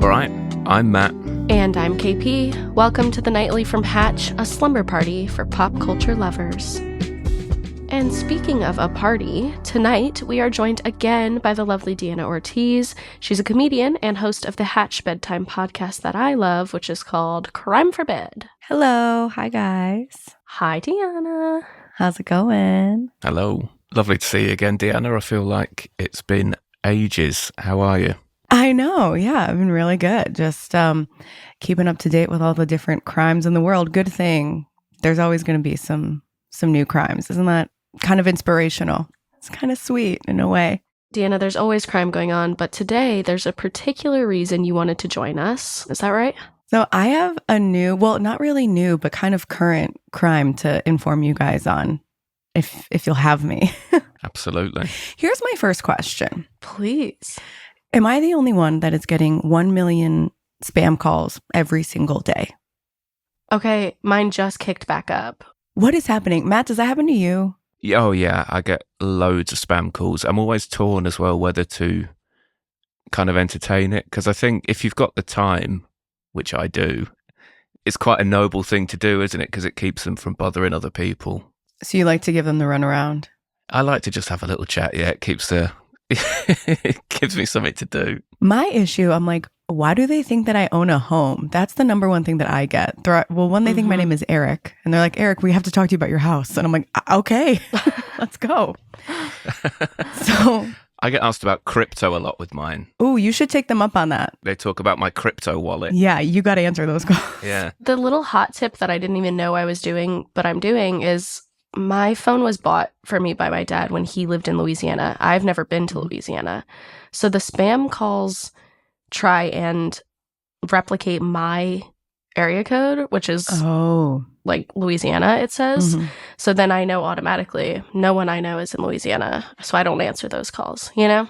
All right, I'm Matt. And I'm KP. Welcome to the Nightly from Hatch, a slumber party for pop culture lovers. And speaking of a party, tonight we are joined again by the lovely Deanna Ortiz. She's a comedian and host of the Hatch bedtime podcast that I love, which is called Crime for Bed. Hello. Hi, guys. Hi, Deanna. How's it going? Hello. Lovely to see you again, Deanna. I feel like it's been ages. How are you? I know. Yeah, I've been really good. Just keeping up to date with all the different crimes in the world. Good thing. There's always going to be some new crimes. Isn't that kind of inspirational? It's kind of sweet in a way. Deanna, there's always crime going on, but today there's a particular reason you wanted to join us. Is that right? So I have a new, well, not really new, but kind of current crime to inform you guys on, if you'll have me. Absolutely. Here's my first question. Please. Am I the only one that is getting 1 million spam calls every single day? Okay, mine just kicked back up. What is happening? Matt, does that happen to you? Oh, yeah. I get loads of spam calls. I'm always torn as well whether to kind of entertain it, because I think if you've got the time, which I do, it's quite a noble thing to do, isn't it? Because it keeps them from bothering other people. So you like to give them the runaround? I like to just have a little chat. Yeah, it gives me something to do. My issue, I'm like, why do they think that I own a home? That's the number one thing that I get. One, they think my name is Eric, and they're like, Eric, we have to talk to you about your house. And I'm like, okay, let's go. So I get asked about crypto a lot with mine. Oh, you should take them up on that. They talk about my crypto wallet. Yeah, you got to answer those calls. Yeah. The little hot tip that I didn't even know I was doing, but I'm doing, is my phone was bought for me by my dad when he lived in Louisiana. I've never been to Louisiana. So the spam calls try and replicate my area code, which is like Louisiana, it says. Mm-hmm. So then I know automatically no one I know is in Louisiana. So I don't answer those calls, you know?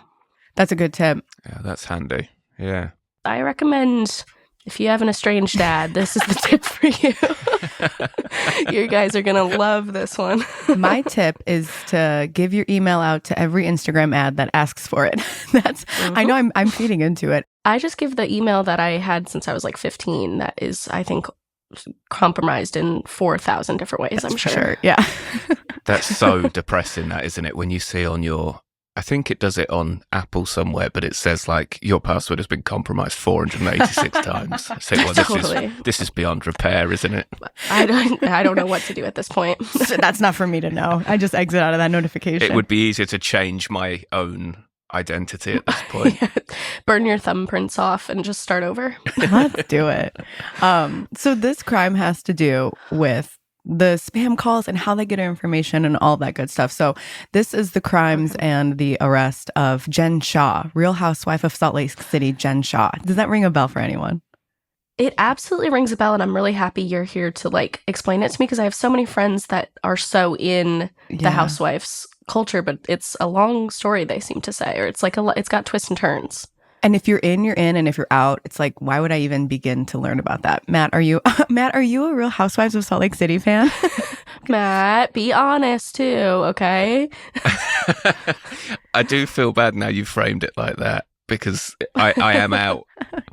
That's a good tip. Yeah, that's handy. Yeah. I recommend, if you have an estranged dad, this is the tip for you. You guys are going to love this one. My tip is to give your email out to every Instagram ad that asks for it. I know I'm feeding into it. I just give the email that I had since I was like 15 that is, I think, compromised in 4,000 different ways, I'm sure. Yeah. That's so depressing, that, isn't it? When you see on your, I think it does it on Apple somewhere, but it says like your password has been compromised 486 times. I say, well, Totally. this is beyond repair, isn't it? I don't know what to do at this point. That's not for me to know. I just exit out of that notification. It would be easier to change my own identity at this point. Yeah. Burn your thumbprints off and just start over. Let's do it. So this crime has to do with the spam calls and how they get our information and all that good stuff. So this is the crimes and the arrest of Jen Shah, Real Housewife of Salt Lake City, Jen Shah. Does that ring a bell for anyone? It absolutely rings a bell, and I'm really happy you're here to like explain it to me, because I have so many friends that are so in the Housewives culture, but it's a long story, they seem to say, or it's like it's got twists and turns. And if you're in, you're in, and if you're out, it's like, why would I even begin to learn about that? Matt, are you a Real Housewives of Salt Lake City fan? Matt, be honest too, okay? I do feel bad now you framed it like that, because I am out,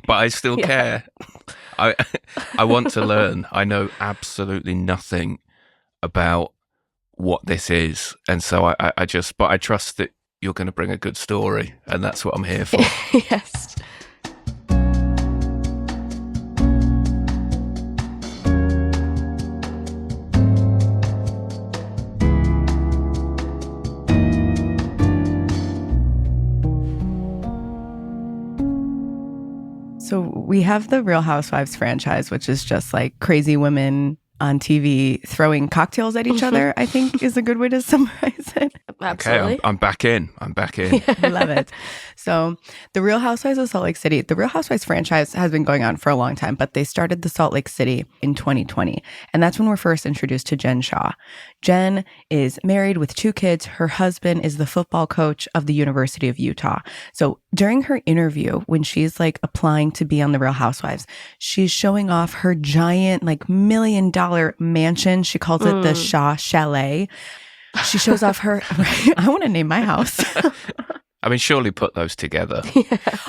but I still care. I want to learn. I know absolutely nothing about what this is, and so I trust that you're going to bring a good story, and that's what I'm here for. Yes. So we have the Real Housewives franchise, which is just like crazy women on TV throwing cocktails at each other, I think is a good way to summarize it. Absolutely. Okay, I'm back in. Love it. So the Real Housewives of Salt Lake City, the Real Housewives franchise has been going on for a long time, but they started the Salt Lake City in 2020. And that's when we're first introduced to Jen Shah. Jen is married with 2 kids. Her husband is the football coach of the University of Utah. So during her interview, when she's like applying to be on the Real Housewives, she's showing off her giant, like $1 million mansion. She calls it the Shah Chalet. She shows off her, I want to name my house. I mean, surely put those together.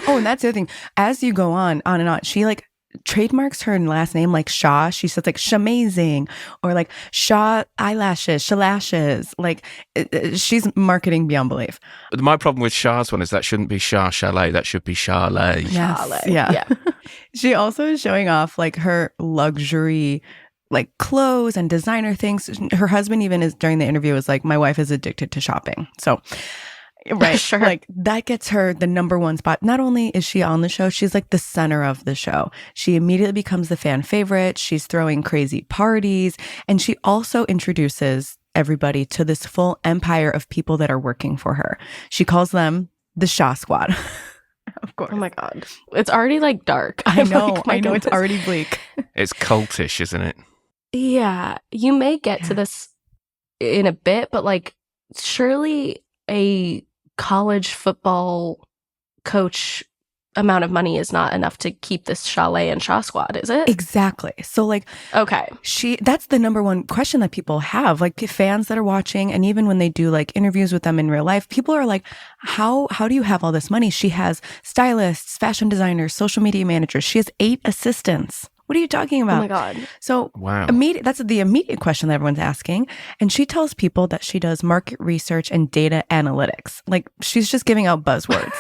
Oh, and that's the other thing. As you go on and on, she like trademarks her last name like Shah. She says like Shamazing or like Shah eyelashes, Shalashes. Like she's marketing beyond belief. But my problem with Shah's one is that shouldn't be Shah Chalet. That should be Shah-Let. Yes. Shah-Let, Yeah. She also is showing off like her luxury like clothes and designer things. Her husband even is during the interview was like, my wife is addicted to shopping. So right. Sure. Like that gets her the number one spot. Not only is she on the show, she's like the center of the show. She immediately becomes the fan favorite. She's throwing crazy parties. And she also introduces everybody to this full empire of people that are working for her. She calls them the Shah Squad. Of course. Oh my God. It's already like dark. I know. Like, my I know. It's goodness. already bleak. It's cultish, isn't it? Yeah. You may get to this in a bit, but like surely a college football coach amount of money is not enough to keep this Shah-Let and Shah Squad, is it? Exactly. So like Okay. that's the number one question that people have, like fans that are watching. And even when they do like interviews with them in real life, people are like, how do you have all this money? She has stylists, fashion designers, social media managers. She has 8 assistants. What are you talking about? Oh my God. So Wow. that's the immediate question that everyone's asking. And she tells people that she does market research and data analytics. Like she's just giving out buzzwords,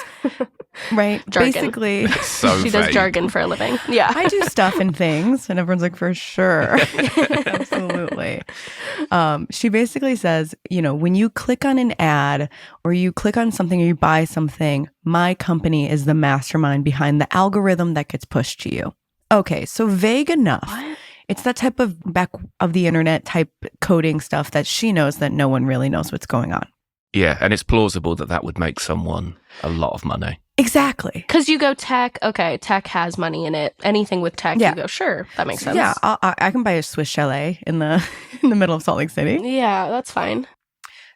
right? Jargon. Basically, It's so She does vague. jargon for a living. Yeah. I do stuff and things. And everyone's like, for sure. Absolutely. She basically says, when you click on an ad or you click on something or you buy something, my company is the mastermind behind the algorithm that gets pushed to you. Okay, so vague enough. What? It's that type of back of the internet type coding stuff that she knows that no one really knows what's going on. Yeah, and it's plausible that would make someone a lot of money. Exactly. Because you go tech, okay, tech has money in it. Anything with tech, Yeah. you go, sure, that makes sense. Yeah, I can buy a Swiss chalet in the middle of Salt Lake City. Yeah, that's fine.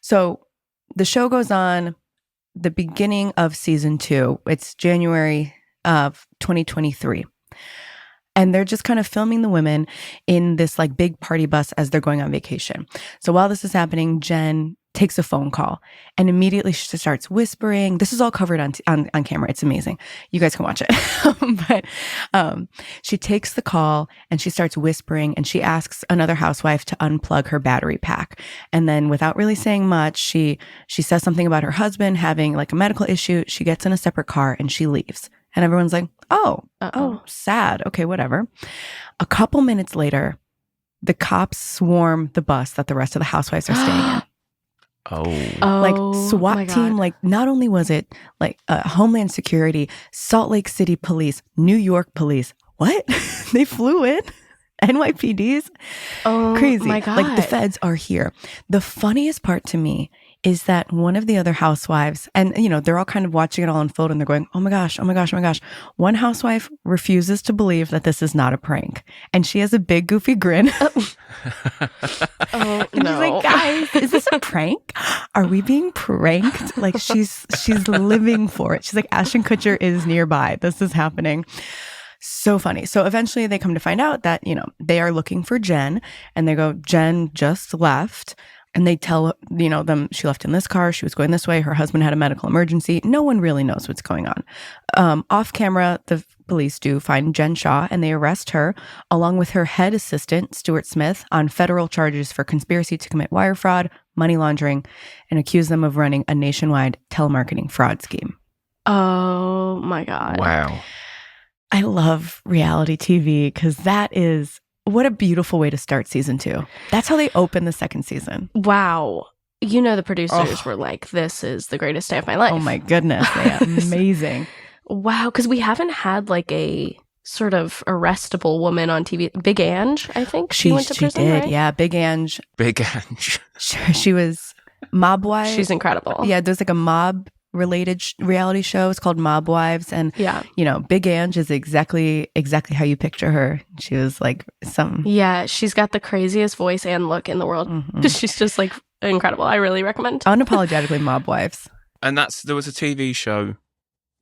So the show goes on the beginning of season 2. It's January of 2023. And they're just kind of filming the women in this like big party bus as they're going on vacation. So while this is happening, Jen takes a phone call and immediately she starts whispering. This is all covered on camera. It's amazing. You guys can watch it. But she takes the call and she starts whispering and she asks another housewife to unplug her battery pack. And then without really saying much, she says something about her husband having like a medical issue. She gets in a separate car and she leaves. And everyone's like, oh, sad. Okay, whatever. A couple minutes later, the cops swarm the bus that the rest of the housewives are staying in. Oh. Like my SWAT team, God. like not only was it like Homeland Security, Salt Lake City Police, New York Police. What? They flew in? NYPDs? Oh, Crazy. my God. Like the feds are here. The funniest part to me is that one of the other housewives, and they're all kind of watching it all unfold and they're going, oh my gosh, oh my gosh, oh my gosh. One housewife refuses to believe that this is not a prank. And she has a big goofy grin. Oh, And no. she's like, guys, is this a prank? Are we being pranked? Like she's living for it. She's like, Ashton Kutcher is nearby. This is happening. So funny. So eventually they come to find out that, they are looking for Jen and they go, Jen just left. And they tell, them she left in this car. She was going this way. Her husband had a medical emergency. No one really knows what's going on. Off camera, the police do find Jen Shah and they arrest her along with her head assistant, Stuart Smith, on federal charges for conspiracy to commit wire fraud, money laundering, and accuse them of running a nationwide telemarketing fraud scheme. Oh my God. Wow. I love reality TV because what a beautiful way to start season 2. That's how they open the second season. Wow. The producers were like, this is the greatest day of my life. Oh my goodness. They are amazing. Wow. Because we haven't had like a sort of arrestable woman on TV. Big Ange, I think. She went to prison, did. right? Yeah. Big Ange. Big Ange. She was mob wife. She's incredible. Yeah. There's like a mob related reality show. It's called Mob Wives. And, Yeah. Big Ange is exactly how you picture her. She was like Yeah. She's got the craziest voice and look in the world. Mhm. She's just like incredible. I really recommend. unapologetically mob wives. And there was a TV show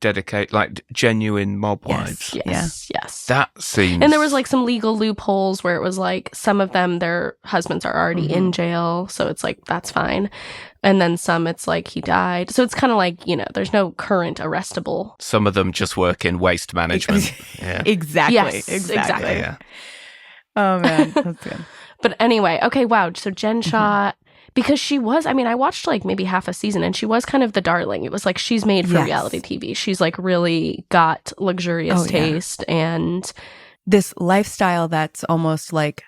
dedicate, like genuine mob wives. Yes. That seems... And there was like some legal loopholes where it was like some of them, their husbands are already in jail. So it's like, that's fine. And then some, it's like he died. So it's kind of like, you know, there's no current arrestable. Some of them just work in waste management. Yeah. Exactly. Yes, exactly. Yeah. Oh, man. That's good. But anyway, okay, wow. So Jen Shah, because she was, I mean, I watched like maybe half a season and she was kind of the darling. It was like she's made for reality TV. She's like really got luxurious taste and this lifestyle that's almost like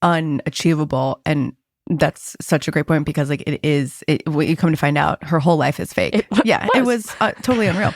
unachievable. And that's such a great point because like what you come to find out, her whole life is fake. It was totally unreal.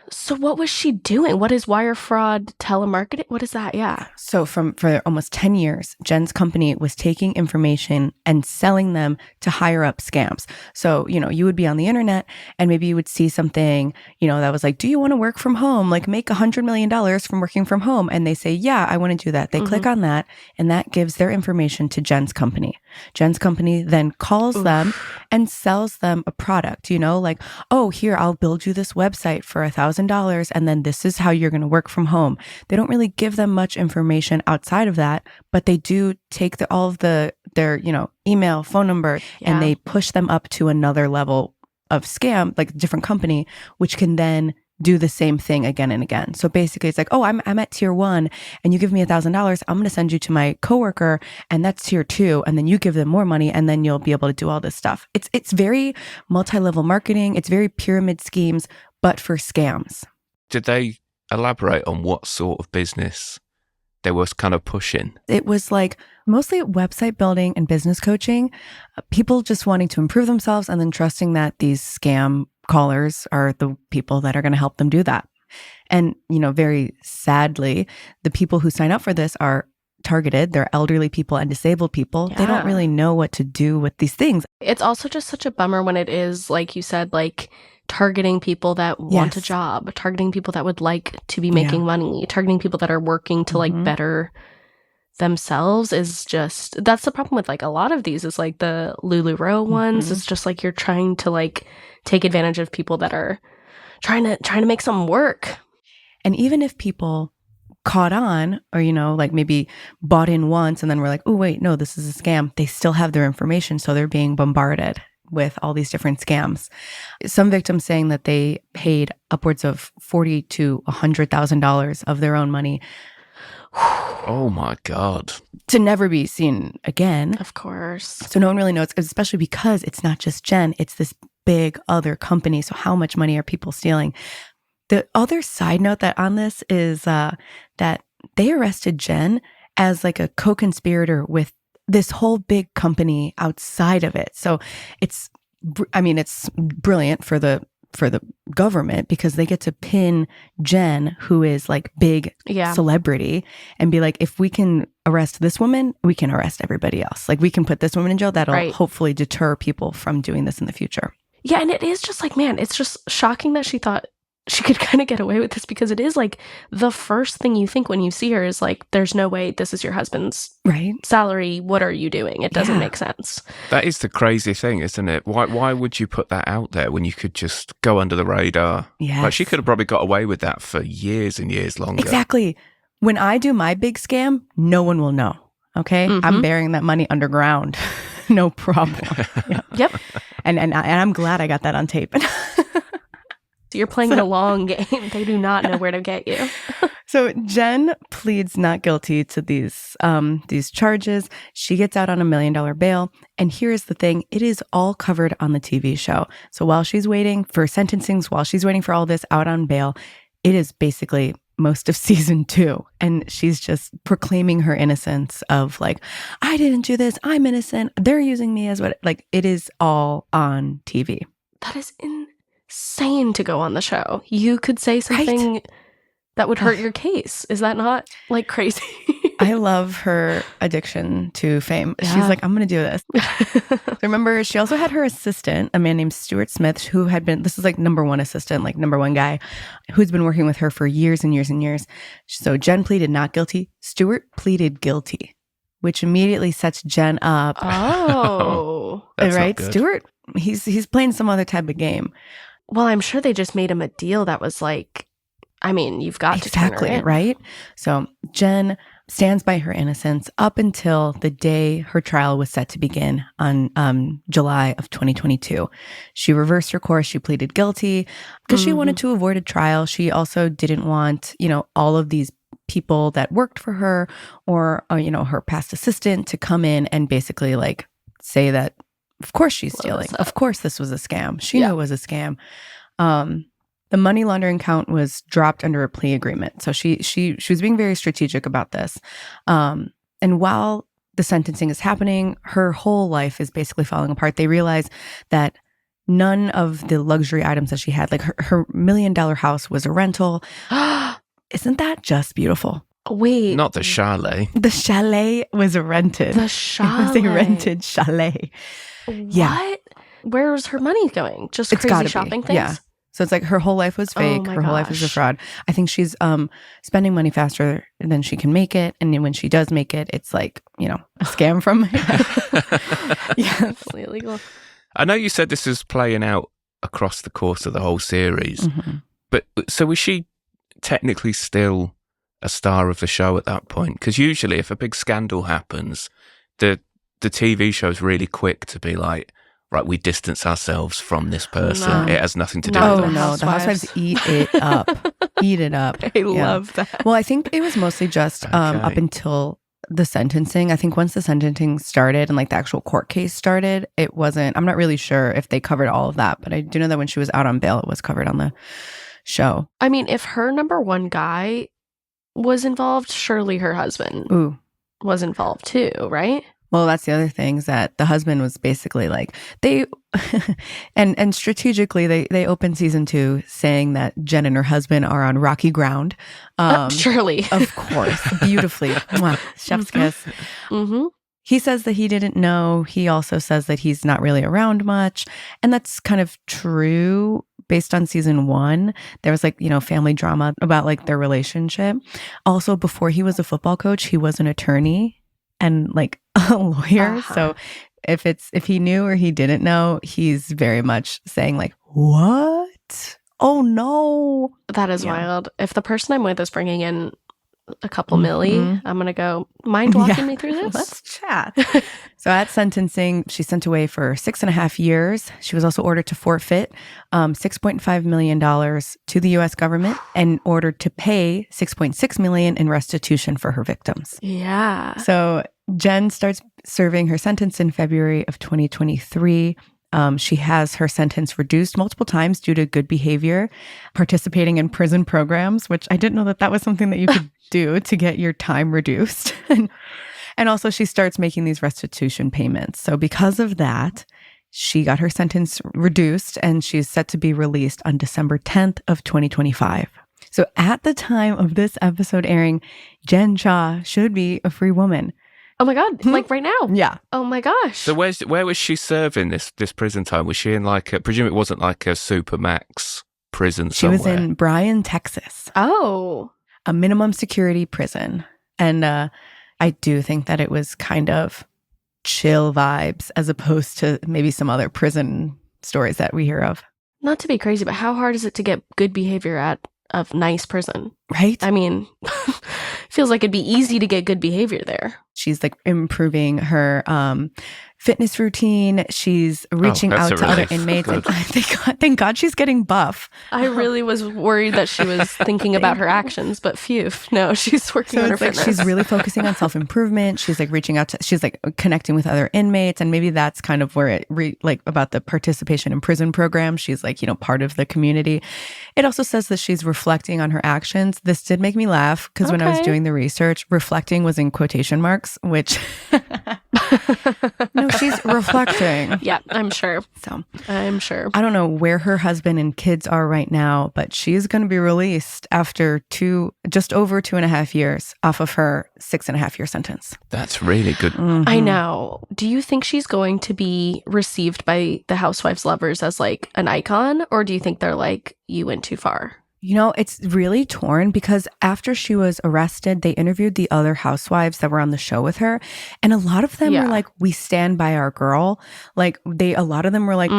So what was she doing? What is wire fraud telemarketing? What is that? Yeah. So for almost 10 years, Jen's company was taking information and selling them to higher up scams. So, you know, you would be on the internet and maybe you would see something, you know, that was like, do you want to work from home? Like make $100 million from working from home. And they say, yeah, I want to do that. They click on that and that gives their information to Jen's company. Jen's company then calls them and sells them a product, you know, like, oh, here, I'll build you this website for $1,000 and then this is how you're going to work from home. They don't really give them much information outside of that, but they do take all of their, you know, email, phone number, and they push them up to another level of scam, like a different company, which can then do the same thing again and again. So basically it's like, oh, I'm at tier 1 and you give me $1,000. I'm going to send you to my coworker and that's tier 2. And then you give them more money and then you'll be able to do all this stuff. It's very multi-level marketing. It's very pyramid schemes, but for scams. Did they elaborate on what sort of business they were kind of pushing? It was like mostly website building and business coaching, people just wanting to improve themselves and then trusting that these scam callers are the people that are going to help them do that. And, you know, very sadly, the people who sign up for this are targeted. They're elderly people and disabled people. They don't really know what to do with these things. It's also just such a bummer when it is, like you said, like targeting people that want a job, targeting people that would like to be making money, targeting people that are working to like better themselves is just, that's the problem with like a lot of these is like the LuLaRoe ones. It's just like you're trying to like take advantage of people that are trying to make some work. And even if people caught on or, you know, like maybe bought in once and then we're like, oh, wait, no, this is a scam. They still have their information. So they're being bombarded with all these different scams. Some victims saying that they paid upwards of $40,000 to $100,000 of their own money. Oh my God. To never be seen again. Of course. So no one really knows, especially because it's not just Jen, it's this big other company. So how much money are people stealing? The other side note that on this is that they arrested Jen as like a co-conspirator with this whole big company outside of it. So it's brilliant for the government because they get to pin Jen, who is like big celebrity, and be like, if we can arrest this woman, we can arrest everybody else. Like we can put this woman in jail. That'll hopefully deter people from doing this in the future. Yeah. And it is just like, man, it's just shocking that she thought she could kind of get away with this because it is like the first thing you think when you see her is like, there's no way this is your husband's salary. What are you doing? It doesn't make sense. That is the crazy thing, isn't it? Why would you put that out there when you could just go under the radar? Yes. Like she could have probably got away with that for years and years longer. Exactly. When I do my big scam, no one will know. Okay. I'm burying that money underground. No problem. Yep. And I'm glad I got that on tape. So you're playing the long game. They do not know where to get you. So Jen pleads not guilty to these charges. She gets out on $1 million bail. And here's the thing. It is all covered on the TV show. So while she's waiting for sentencings, while she's waiting for all this out on bail, it is basically most of season 2. And she's just proclaiming her innocence of like, I didn't do this. I'm innocent. They're using me as what, like it is all on TV. That is insane to go on the show. You could say something that would hurt your case. Is that not like crazy? I love her addiction to fame. Yeah. She's like, I'm going to do this. So remember, she also had her assistant, a man named Stuart Smith, who had been, this is like number one assistant, like number one guy, who's been working with her for years and years and years. So Jen pleaded not guilty. Stuart pleaded guilty, which immediately sets Jen up. Oh. That's right? Stuart, he's playing some other type of game. Well, I'm sure they just made him a deal that was like, I mean, you've got to turn her in. Right? So Jen stands by her innocence up until the day her trial was set to begin on July of 2022. She reversed her course. She pleaded guilty because she wanted to avoid a trial. She also didn't want, all of these people that worked for her or her past assistant to come in and basically like say that, of course she's stealing. Of course this was a scam. She knew it was a scam. The money laundering count was dropped under a plea agreement. So she was being very strategic about this. And while the sentencing is happening, her whole life is basically falling apart. They realize that none of the luxury items that she had, like her $1 million house was a rental. Isn't that just beautiful? Wait. Not the chalet. The chalet was rented. The chalet. It was a rented chalet. What? Yeah. Where's her money going? Just It's crazy gotta shopping be. things? Yeah. So it's like her whole life was fake. my Her whole life was a gosh. fraud. I think she's spending money faster than she can make it. And then when she does make it, it's like, a scam from Yes. Totally illegal. I know you said this is playing out across the course of the whole series, Mhm. but so was she technically still a star of the show at that point? Because usually if a big scandal happens, the TV show's really quick to be like, right, we distance ourselves from this person. No. It has nothing to do No, with Oh us. no, the Housewives eat it up. Eat it up. I love that. Well, I think it was mostly just up Okay. until the sentencing. I think once the sentencing started and like the actual court case started, it wasn't, I'm not really sure if they covered all of that, but I do know that when she was out on bail, it was covered on the show. I mean, if her number one guy was involved, surely her husband Ooh. was involved too, right? Well, that's the other thing is that the husband was basically like they and strategically they opened season 2 saying that Jen and her husband are on rocky ground. Surely. Of course, beautifully. Mwah, chef's kiss. Mm-hmm. He says that he didn't know. He also says that he's not really around much. And that's kind of true based on season 1. There was like, family drama about like their relationship. Also, before he was a football coach, he was an attorney and like a lawyer. Uh-huh. So if he knew or he didn't know, he's very much saying like, what? Oh no. That is Yeah. wild. If the person I'm with is bringing in a couple Mhm. milli, I'm going to go, mind walking Yeah. me through this? Let's chat. So at sentencing, she's sent away for 6.5 years. She was also ordered to forfeit $6.5 million to the U.S. government and ordered to pay $6.6 million in restitution for her victims. Yeah. So Jen starts serving her sentence in February of 2023. She has her sentence reduced multiple times due to good behavior, participating in prison programs, which I didn't know that was something that you could do to get your time reduced. And also she starts making these restitution payments. So because of that, she got her sentence reduced and she's set to be released on December 10th of 2025. So at the time of this episode airing, Jen Shah should be a free woman. Oh my God. Like right now. Yeah. Oh my gosh. So where was she serving this prison time? Was she in like presume it wasn't like a Supermax prison She somewhere? was in Bryan, Texas, Oh. a minimum security prison. And I do think that it was kind of chill vibes as opposed to maybe some other prison stories that we hear of. Not to be crazy, but how hard is it to get good behavior at a nice prison? Right? I mean, feels like it'd be easy to get good behavior there. She's like improving her fitness routine. She's reaching that's out a to other relief. inmates. And Good. thank God she's getting buff. I really was worried that she was thinking about her actions, but phew, no, she's working So on her it's like fitness. she's really focusing on self-improvement. She's like reaching out to, she's like connecting with other inmates. And maybe that's kind of where it like about the participation in prison program. She's like, part of the community. It also says that she's reflecting on her actions. This did make me laugh because when I was Okay. doing the research, reflecting was in quotation marks, which no, she's reflecting. Yeah, I'm sure. So I'm sure. I don't know where her husband and kids are right now, but she's going to be released after just over 2.5 years off of her 6.5-year sentence. That's really good. I know. Do you think she's going to be received by the Housewives lovers as like an icon, or do you think they're like, you went too far? It's really torn because after she was arrested, they interviewed the other housewives that were on the show with her. And a lot of them were like, we stand by our girl. Like a lot of them were like,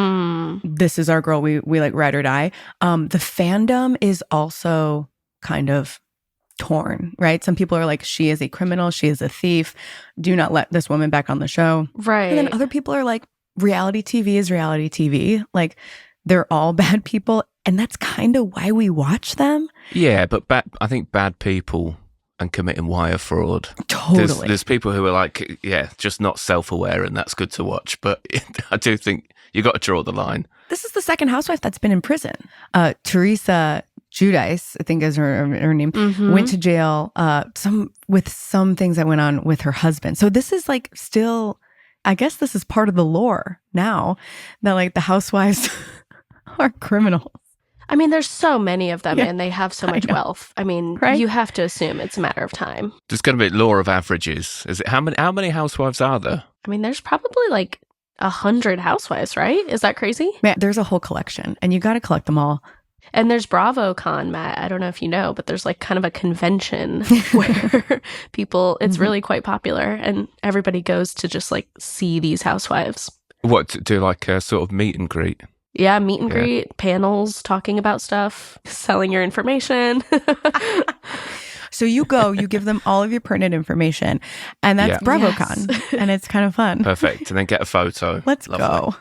this is our girl. We like ride or die. The fandom is also kind of torn, right? Some people are like, she is a criminal. She is a thief. Do not let this woman back on the show. Right. And then other people are like, reality TV is reality TV. Like they're all bad people. And that's kind of why we watch them. Yeah, but I think bad people and committing wire fraud. Totally. There's people who are like, just not self-aware, and that's good to watch. But I do think you got to draw the line. This is the second housewife that's been in prison. Teresa Giudice, I think is her name, went to jail with some things that went on with her husband. So this is like still, I guess this is part of the lore now that like the housewives are criminals. I mean, there's so many of them and they have so much wealth. I mean, you have to assume it's a matter of time. There's going to be law of averages. Is it how many housewives are there? I mean, there's probably like 100 housewives, right? Is that crazy? Man, there's a whole collection and you got to collect them all. And there's BravoCon, Matt. I don't know if you know, but there's like kind of a convention where people, it's really quite popular and everybody goes to just like see these housewives. What, to do like a sort of meet and greet? Yeah, meet and greet, panels, talking about stuff, selling your information. So you give them all of your pertinent information, and that's BravoCon, and it's kind of fun. Perfect. And then get a photo. Let's go.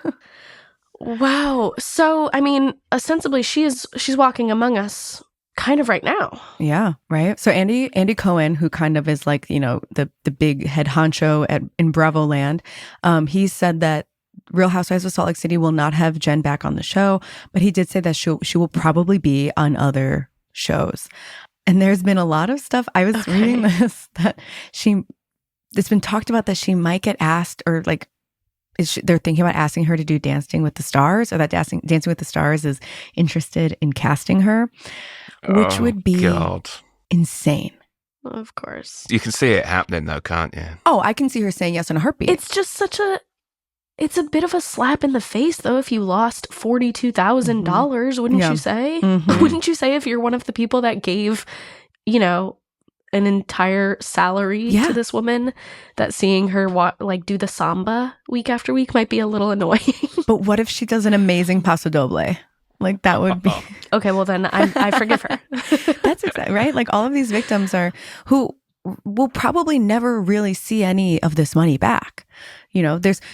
Wow. So, I mean, ostensibly, she's walking among us kind of right now. Yeah, right. So Andy Cohen, who kind of is like, the big head honcho in Bravo land, he said that Real Housewives of Salt Lake City will not have Jen back on the show, but he did say that she will probably be on other shows. And there's been a lot of stuff. I was reading this that it's been talked about that she might get asked, or like they're thinking about asking her to do Dancing with the Stars, or that Dancing with the Stars is interested in casting her, which would be insane. Of course. You can see it happening though, can't you? Oh, I can see her saying yes in a heartbeat. It's just it's a bit of a slap in the face, though, if you lost $42,000, wouldn't you say? Wouldn't you say if you're one of the people that gave, an entire salary to this woman, that seeing her do the samba week after week might be a little annoying? But what if she does an amazing paso doble? Like that would be... Okay, well then I forgive her. That's exactly right. Like all of these victims who will probably never really see any of this money back.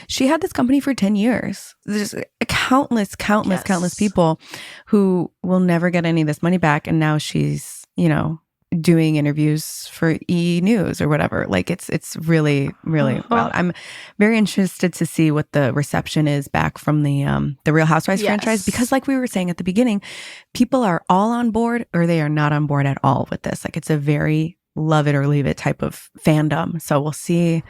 She had this company for 10 years. There's countless people who will never get any of this money back. And now she's, doing interviews for E! News or whatever. Like it's really, really wild. I'm very interested to see what the reception is back from the Real Housewives franchise, because like we were saying at the beginning, people are all on board or they are not on board at all with this. Like it's a very love it or leave it type of fandom. So we'll see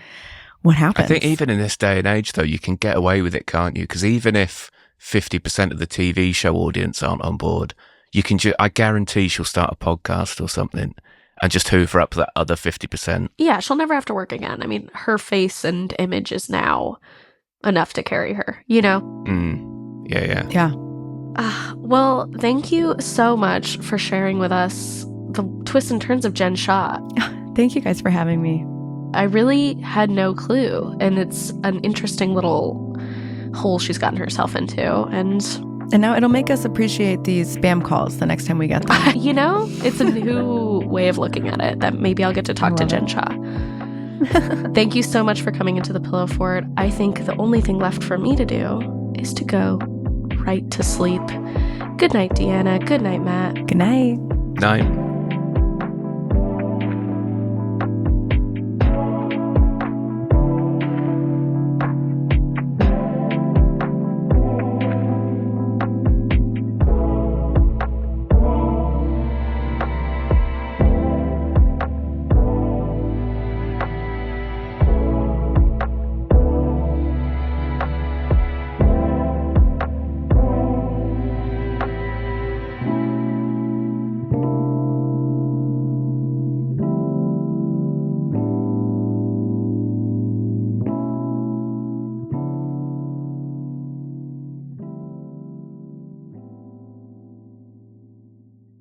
what happens. I think even in this day and age, though, you can get away with it, can't you? Because even if 50% of the TV show audience aren't on board, you can I guarantee she'll start a podcast or something and just hoover up that other 50%. Yeah, she'll never have to work again. I mean, her face and image is now enough to carry her, Yeah. Well, thank you so much for sharing with us the twists and turns of Jen Shah. Thank you guys for having me. I really had no clue, and it's an interesting little hole she's gotten herself into, and now it'll make us appreciate these spam calls the next time we get them. It's a new way of looking at it that maybe I'll get to talk to Jen Shah. Thank you so much for coming into the Pillow Fort. I think the only thing left for me to do is to go right to sleep. Good night, Deanna. Good night, Matt. Good night. Night.